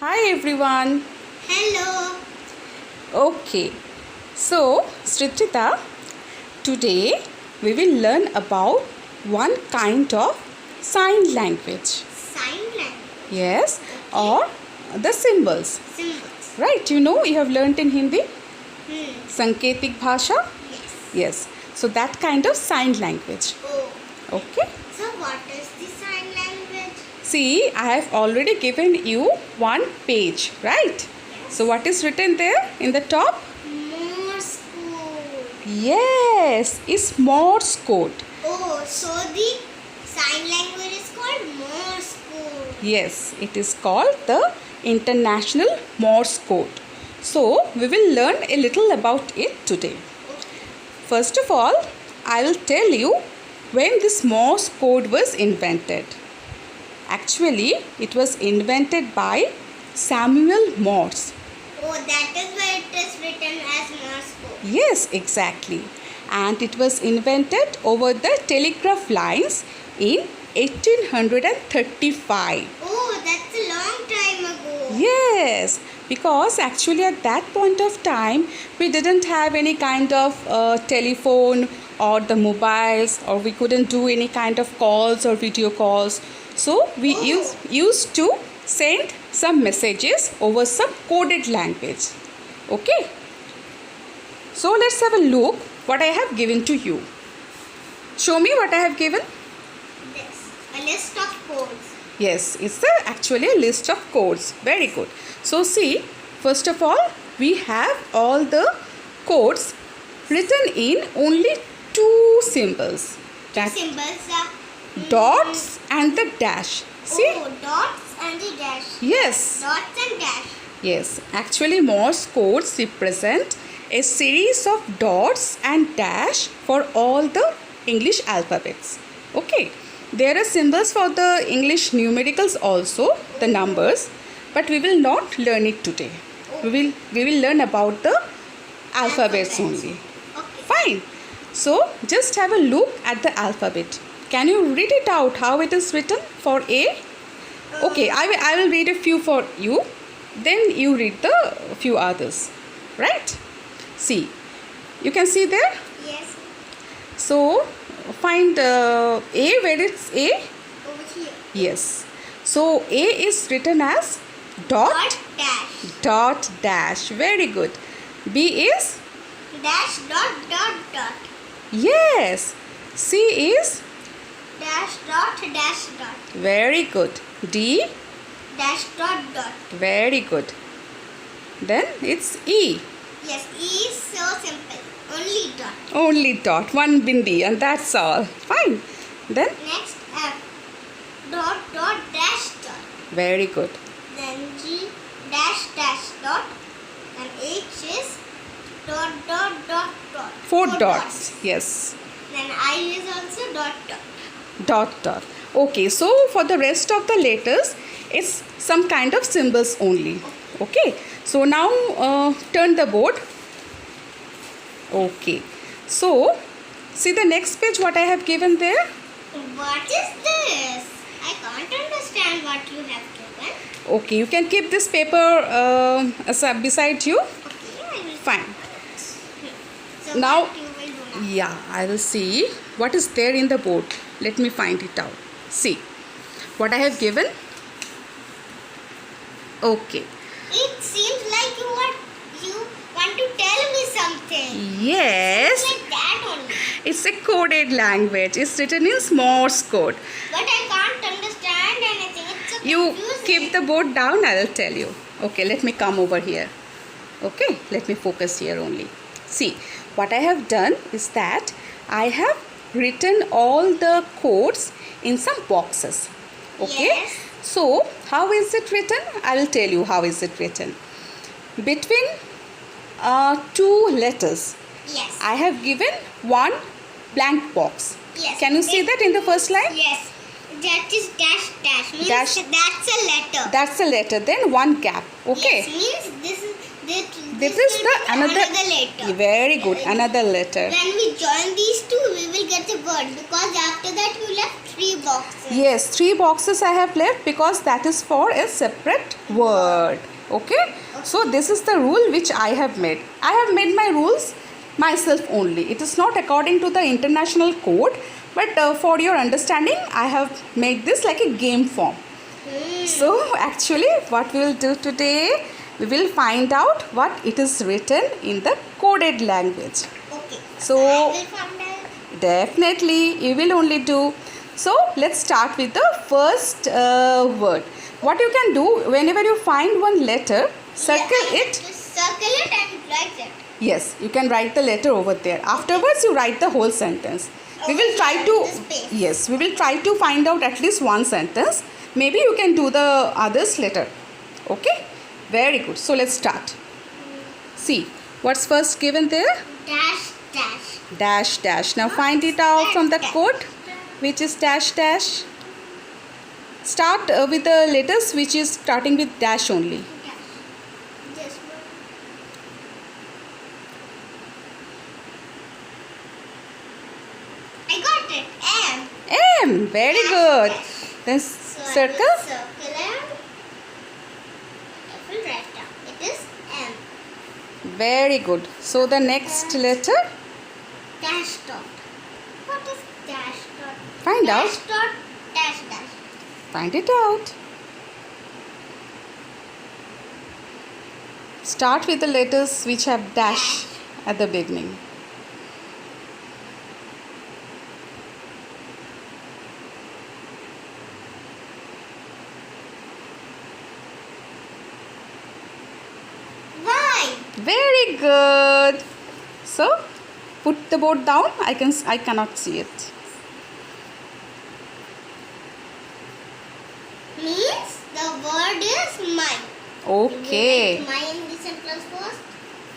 Hi everyone. Hello. Okay, so Srijita, today we will learn about one kind of sign language. Sign language. Yes, Okay. or the symbols. Symbols. Right, you have learnt in Hindi Hmm. Sanketik Bhasha. Yes. Yes, so that kind of sign language. Oh. Okay. So what is the sign language? See, I have already given you one page, right? Yes. So what is written there in the top? Morse code. Yes, it's Morse code. Oh, so the sign language is called Morse code. Yes, it is called the International Morse code. So, we will learn a little about it today. First of all, I will tell you when this Morse code was invented. Actually, it was invented by Samuel Morse. Oh, that is why it is written as Morse code. Yes, exactly. And it was invented over the telegraph lines in 1835. Oh, that's a long time ago. Yes, because actually at that point of time we didn't have any kind of telephone or the mobiles, or we couldn't do any kind of calls or video calls. So we used to send some messages over some coded language. Okay. So let's have a look what I have given to you. Show me what I have given. This. A list of codes. Yes, it's actually a list of codes. Very good. So see, first of all, we have all the codes written in only two symbols. That Symbols are dots and the dash. See? Oh, dots and the dash. Yes. Dots and dash. Yes. Actually, Morse codes represent a series of dots and dash for all the English alphabets. Okay. There are symbols for the English numericals also, the numbers, but we will not learn it today. We will learn about the alphabets only. Okay. Fine. So just have a look at the alphabet. Can you read it out how it is written for A? Okay, I will read a few for you. Then you read the few others. Right? See. You can see there? Yes. So find A, where it's A? Over here. Yes. So A is written as Dot dash. dot dash. Very good. B is? Dash dot dot dot. Yes. C is? Dash dot dash dot. Very good. D? Dash dot dot. Very good. Then it's E. Yes, E is so simple. Only dot. Only dot. One bindi and that's all. Fine. Then? Next F. Dot dot dash dot. Very good. Then G dash dash dot. And H is dot dot dot dot. Four dots. Yes. Then I is also dot dot. Dot dot. Okay, so for the rest of the letters, it's some kind of symbols only. Okay, so now turn the board. Okay, so see the next page what I have given there. What is this? I can't understand what you have given. Okay, you can keep this paper beside you. Okay, I will. Fine. So Now- what you will do now? Yeah, I will see what is there in the board. Let me find it out. See what I have given. Okay. It seems like you want to tell me something. Yes, Like that only. it's a coded language. It's written in Morse code. But I can't understand anything. It's so You confusing. keep the board down, I will tell you. Okay, let me come over here. Okay, let me focus here only. See, what I have done is that I have written all the codes in some boxes. Okay, Yes. so how is it written? I will tell you how is it written. Between two letters, Yes. I have given one blank box. Yes. Can you see that in the first line? Yes. That is dash dash. Means Dash. that's a letter. That's a letter. Then one gap. Okay. Yes, means This is will the be another letter. very good, another letter. When we join these two, we will get the word, because after that we will have 3 boxes. Yes, 3 boxes I have left because that is for a separate word. Okay? So this is the rule which I have made. I have made my rules myself only. It is not according to the international code, but for your understanding, I have made this like a game form. So actually what we will do today, we will find out what it is written in the coded language. Okay. So I will find out. definitely you will only do. So let's start with the first word. What you can do, whenever you find one letter, circle Yeah, it. just circle it and write it. Yes, you can write the letter over there. Afterwards you write the whole sentence. We will try to, The space. yes, we will try to find out at least one sentence. Maybe you can do the others later. Okay, very good. So let's start. See, what's first given there? Dash dash. Dash dash. Now find it out from the code, which is dash dash. Start with the letters which is starting with dash only. Dash. This one. I got it. M. M. Very good. Then So I circle. will circle and I will write down. It is M. Very good. So the next letter, Dash dot. What is dash dot? find Dash out. dot. Dash dash. Find it out. Start with the letters which have dash at the beginning. Y. Very good. So put the board down. I cannot see it. Means the word is mine. Okay. Mine in the sentence first.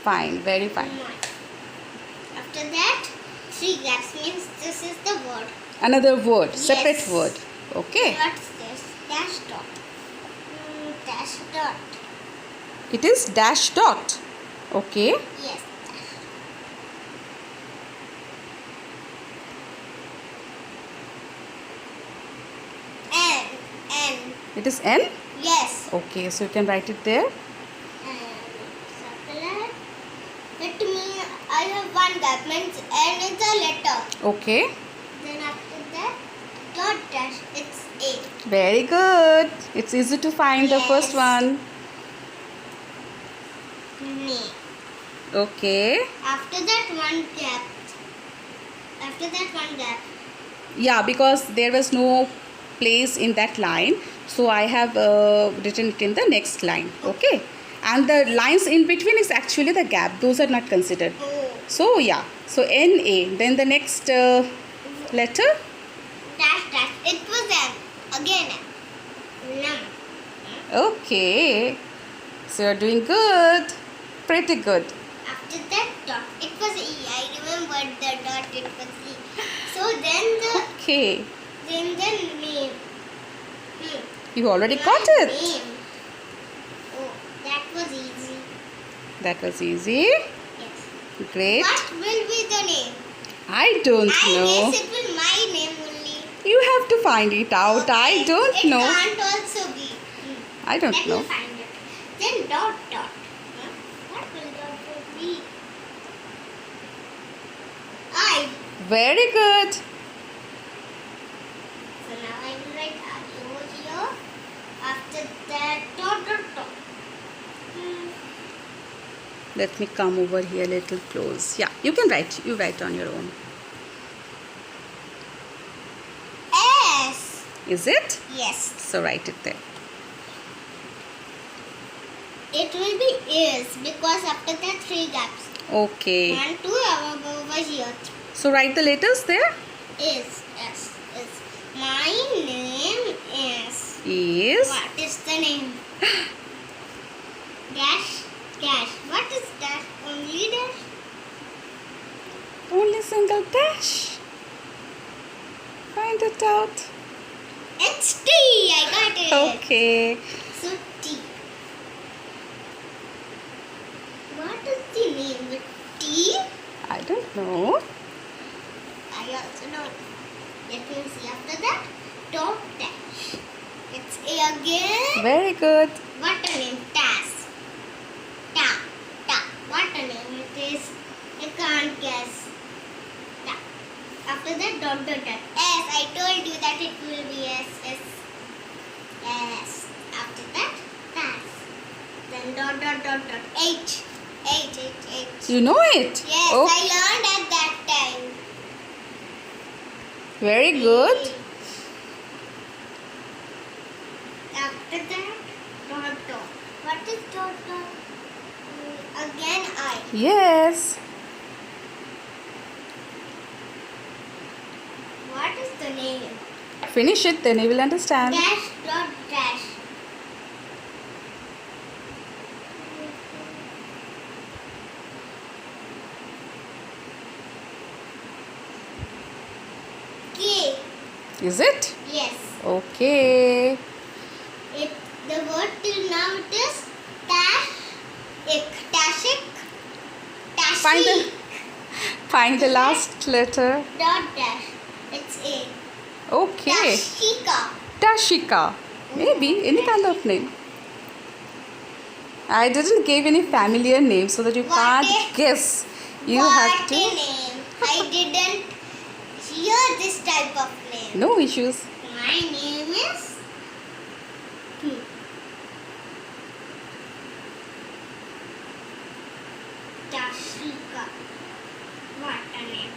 Fine. Very fine. Mine. After that, 3 gaps means this is the word. Another word, separate Yes. word. Okay. What's this? Dash dot. Dash dot. It is dash dot. Okay. Yes. Dash. N. N. It is N. Yes. Okay. So you can write it there. Circle it. Let me. I have 1 gap. Means N is a letter. Okay. Then after that, dot dash. It's A. Very good. It's easy to find the first Yes. one. Me. Okay. After that, 1 gap. After that, 1 gap. Yeah, because there was no place in that line, so I have written it in the next line. Okay. And the lines in between is actually the gap. Those are not considered. Oh. So yeah. So N A. Then the next letter. Dash dash. It was M. Again M. Num. Okay. So you're doing good. Pretty good. After that, dot. It was E. I remembered the dot. It was E. So then Okay. the name. You already got it. Name. Oh, that was easy. That was easy. Yes. Great. What will be the name? I don't I know. guess it will my name only. You have to find it out. I Okay. don't know. It can't also be. I don't Let know. me find it. Then dot dot. Huh? What will dot dot be? I. Very good. So now I will write I over here. After that, dot dot dot. Let me come over here a little close. Yeah, you can write. You write on your own. S. Is it? Yes. So write it there. It will be is because after that 3 gaps. Okay. 1, 2 over here. So write the letters there. Is. S. Is. My name is. Is. What is the name? Dash. Dash. What is dash? Only dash? Only single dash. Find it out. It's T. I got it. Okay. So T. No. I also don't. Let me see. After that, dot dash. It's A again. Very good. What a name? Tas. Ta. Ta. What a name it is. I can't guess. Ta. After that, dot dot dot. S. I told you that it will be S. S. S. After that, tas. Then dot dot dot dot. H. H. H. H. You know it? Yes, Oh, I learned at that time. very good. After that, dot dot. What is dot dot? Again I. Yes. What is the name? Finish it, then you will understand. Dash dot dash. K. Is it? Yes. Okay. It the word till now it is dash. Tashik. Find the Tashi. find the last letter. Dot dash. It's A. Okay. Tashika. Tashika. Maybe any kind of name. I didn't give any familiar name so that you What can't a- guess. You what have a to. name. I didn't hear this type of name. No issues. My name is Tashika. What a name.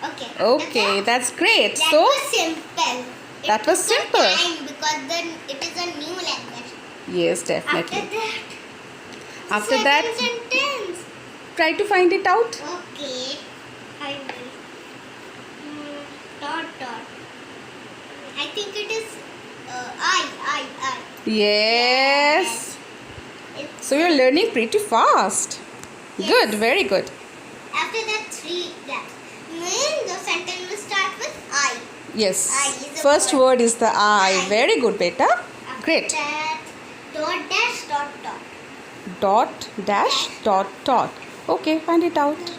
Okay. Okay, that's great. That So was simple. That was took a simple. time because then it is a new language. yes, After definitely. that, After second that, sentence. try to find it out. Okay, I will. Dot dot. I think it is I. Yes. It's, So you're learning pretty fast. Yes. Good, very good. after that three that means the sentence will start with I. Yes. I is a First word. word is the I. I. Very good, beta. After Great. that dot dash dot dot. Dot dash dot dot. Okay, find it out.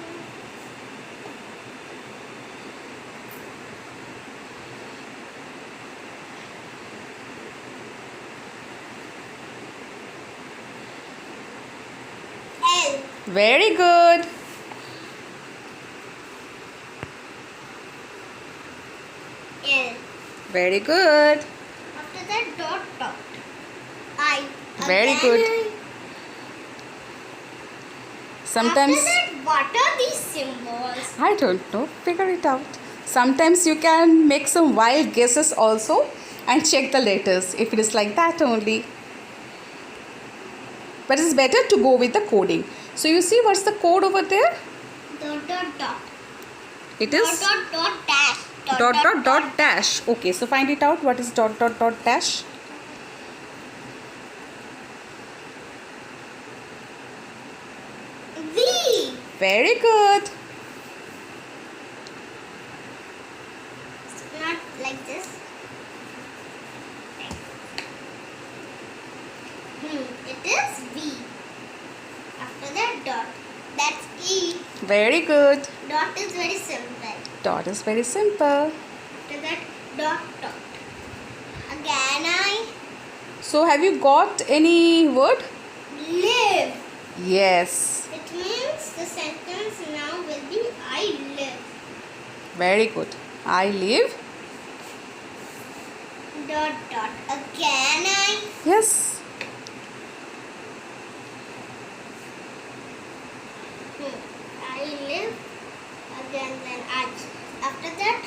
L. Very good. L. Very good. After that dot dot. I. Very Again good. I. Sometimes After that, what are these symbols? I don't know. Figure it out. Sometimes you can make some wild guesses also and check the letters if it is like that only. But it's better to go with the coding. So you see what's the code over there? Dot dot dot. It Dot is dot dot dash. dot dot dot dash. Okay, so find it out. What is dot dot dot dash? V. Very good. It's not like this. It is V. After that dot. That's E. Very good. Dot is very simple. Dot is very simple. After that dot dot. Again I So have you got any word? live. Yes. It means the sentence now will be I live. Very good. I live. Dot dot. Again I Yes. I live. Again then I. After that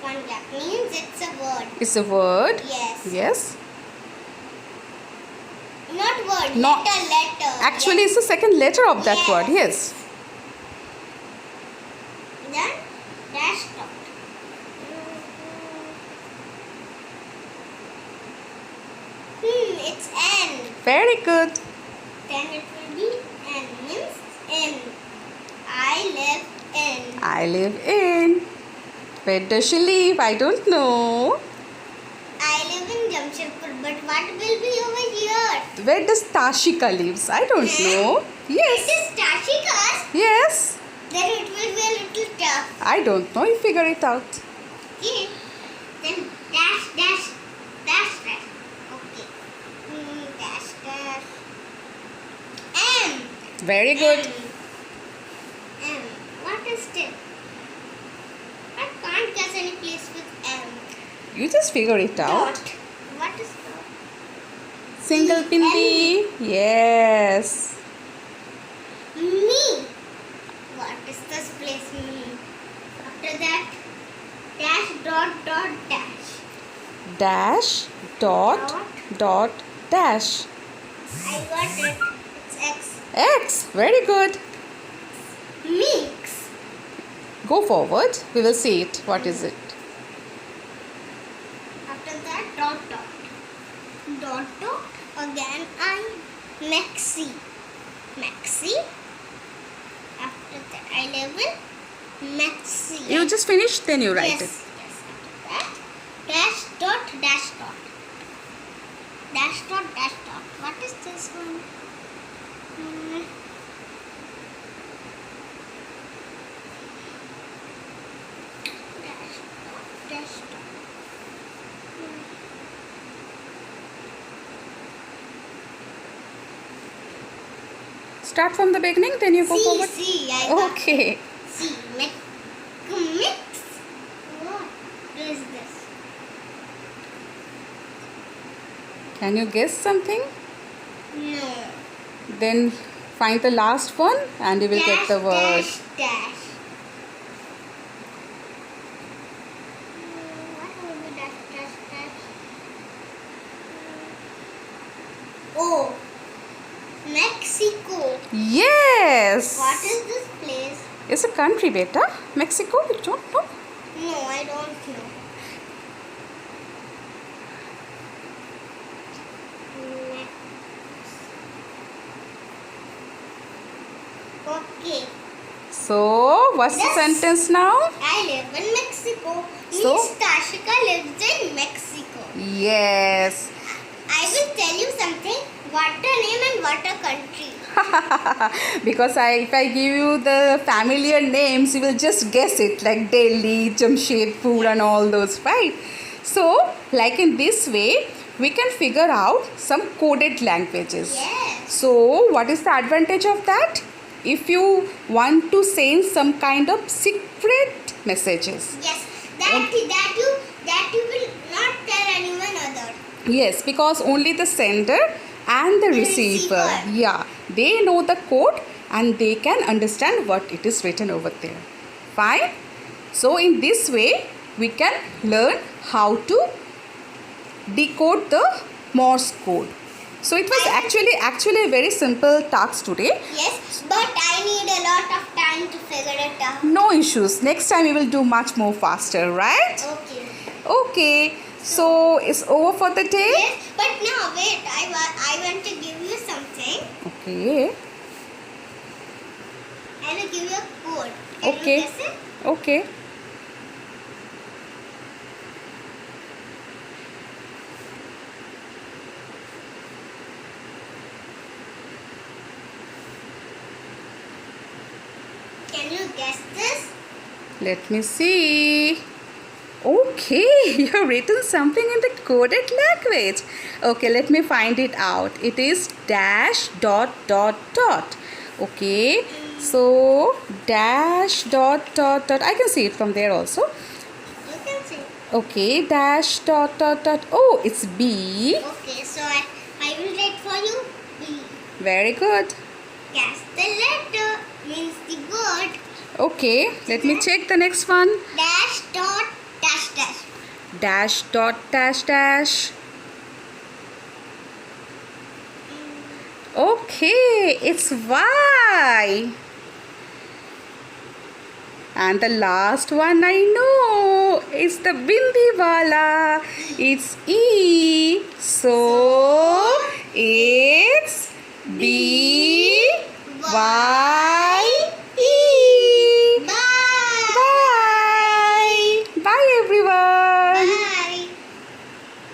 one gap means it's a word. It's a word. Yes. Yes. Not word. Not- Letter. Actually, it's the second letter of that Yes. word. Yes. Then dash dot. It's N. Very good. Then it will be N means N. I live in. I live in. Where does she live? I don't know. I live in Jamshedpur, but what will be over here? Where does Tashika lives? I don't know. It Yes. is Tashika's. Yes. Then it will be a little tough. I don't know. You figure it out. Okay. Then dash, dash, dash, dash. Okay. Dash, dash. M. Very good. M. What is it? I can't guess any place with M. You just figure it out. Dot. What is dot? Single pindi. Yes. Me. What is this place? Me. After that, dash, dot, dot, dash. Dash, dot, dot, dash. I got it. It's X. X. Very good. Mix. Go forward. We will see it. What is it? After that, dot, dot. Dot, dot. Again, Maxi. Maxi. After that, I level Maxi. You just finish, then you write yes, it. yes. After that, dash, dot, dash, dot. Dash, dot, dash, dot. What is this one? Dash, dot, dash, dot. Start from the beginning, then you go C, forward. C. I got Okay. C. Mix. What is this? Can you guess something? No. Then find the last one and you will get the word. Dash, dash. What will be dash, dash, dash? Oh. Mexico. Yes. What is this place? It's a country, beta. Mexico, you don't know? No, I don't know. Okay. So, what's the Yes. sentence now? I live in Mexico. So? Means Tashika lives in Mexico. Yes. I will tell you something. What a name and what a country. Because if I give you the familiar names, you will just guess it, like Delhi, Jamshedpur and all those, right? So, like in this way, we can figure out some coded languages. Yes. So, what is the advantage of that? If you want to send some kind of secret messages. Yes. That you will not tell anyone other. Yes, because only the sender and the receiver, receiver. yeah, they know the code and they can understand what it is written over there. Fine. So in this way, we can learn how to decode the Morse code. So it was actually a very simple task today. Yes, but I need a lot of time to figure it out. No issues. Next time we will do much more faster, right? Okay. Okay. So it's over for the day. Yes, but now wait. I want to give you something. Okay. I will give you a code. Can Okay. you guess it? Okay. Can you guess this? Let me see. Okay, you've written something in the coded language. Okay, let me find it out. It is dash dot dot dot. Okay, so dash dot dot dot. I can see it from there also. You can see. Okay, dash dot dot dot. Oh, it's B. Okay, so I will write for you B. Very good. Guess the letter means the word. Okay, let me check the next one. Dash dot dash dash. Dash dot dash dash. Okay, it's Y. And the last one I know is the Bindi wala. It's E. So it's B Y